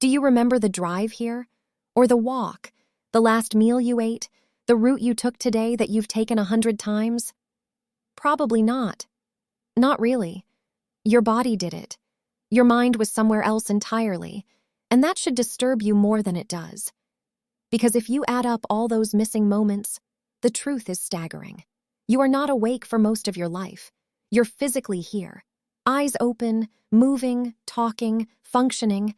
Do you remember the drive here? Or the walk? The last meal you ate? The route you took today that you've taken 100 times? Probably not. Not really. Your body did it. Your mind was somewhere else entirely, and that should disturb you more than it does. Because if you add up all those missing moments, the truth is staggering. You are not awake for most of your life. You're physically here, eyes open, moving, talking, functioning,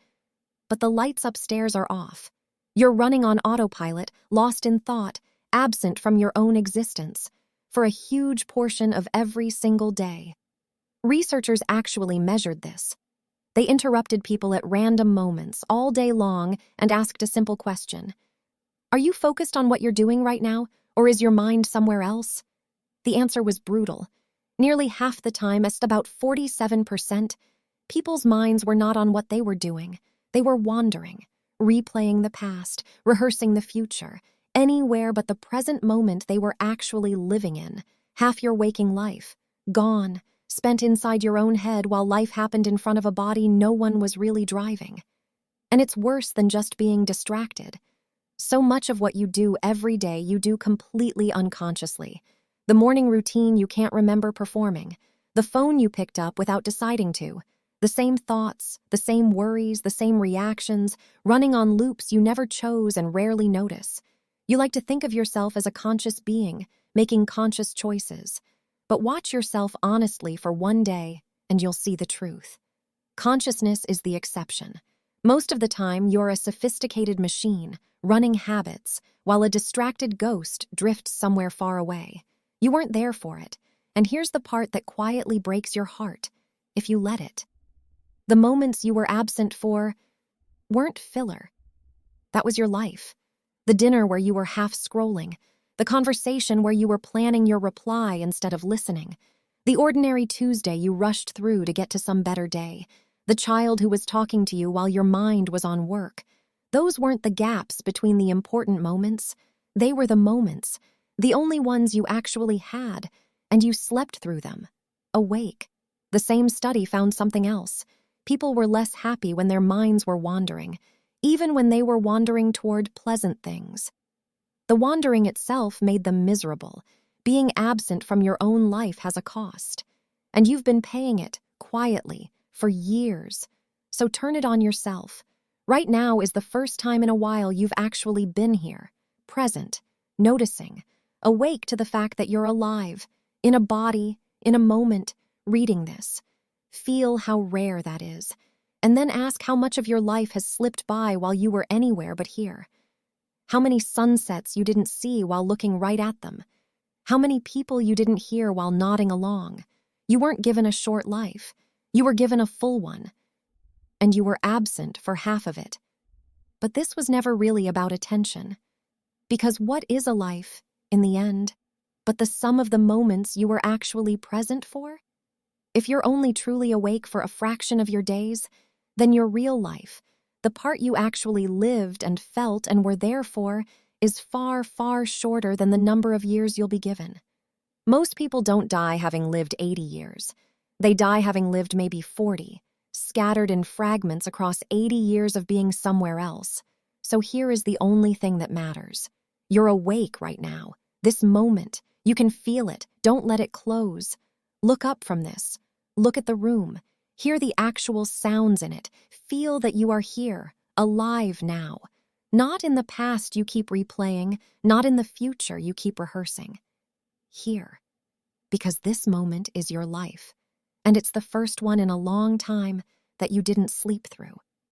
but the lights upstairs are off. You're running on autopilot, lost in thought, absent from your own existence, for a huge portion of every single day. Researchers actually measured this. They interrupted people at random moments all day long and asked a simple question. Are you focused on what you're doing right now, or is your mind somewhere else? The answer was brutal. Nearly half the time, at about 47%, people's minds were not on what they were doing. They were wandering, replaying the past, rehearsing the future, anywhere but the present moment they were actually living in. Half your waking life, gone, spent inside your own head while life happened in front of a body no one was really driving. And it's worse than just being distracted. So much of what you do every day you do completely unconsciously. The morning routine you can't remember performing. The phone you picked up without deciding to. The same thoughts, the same worries, the same reactions, running on loops you never chose and rarely notice. You like to think of yourself as a conscious being, making conscious choices. But watch yourself honestly for one day, and you'll see the truth. Consciousness is the exception. Most of the time, you're a sophisticated machine, running habits, while a distracted ghost drifts somewhere far away. You weren't there for it, and here's the part that quietly breaks your heart, if you let it. The moments you were absent for weren't filler. That was your life. The dinner where you were half scrolling, the conversation where you were planning your reply instead of listening, the ordinary Tuesday you rushed through to get to some better day, the child who was talking to you while your mind was on work. Those weren't the gaps between the important moments. They were the moments, the only ones you actually had, and you slept through them, awake. The same study found something else. People were less happy when their minds were wandering, even when they were wandering toward pleasant things. The wandering itself made them miserable. Being absent from your own life has a cost, and you've been paying it, quietly, for years. So turn it on yourself. Right now is the first time in a while you've actually been here, present, noticing, awake to the fact that you're alive, in a body, in a moment, reading this. Feel how rare that is, and then ask how much of your life has slipped by while you were anywhere but here. How many sunsets you didn't see while looking right at them. How many people you didn't hear while nodding along. You weren't given a short life. You were given a full one. And you were absent for half of it. But this was never really about attention. Because what is a life, in the end, but the sum of the moments you were actually present for? If you're only truly awake for a fraction of your days, then your real life, the part you actually lived and felt and were there for, is far, far shorter than the number of years you'll be given. Most people don't die having lived 80 years. They die having lived maybe 40, scattered in fragments across 80 years of being somewhere else. So here is the only thing that matters. You're awake right now, this moment. You can feel it. Don't let it close. Look up from this. Look at the room. Hear the actual sounds in it. Feel that you are here, alive now. Not in the past you keep replaying, not in the future you keep rehearsing. Here. Because this moment is your life. And it's the first one in a long time that you didn't sleep through.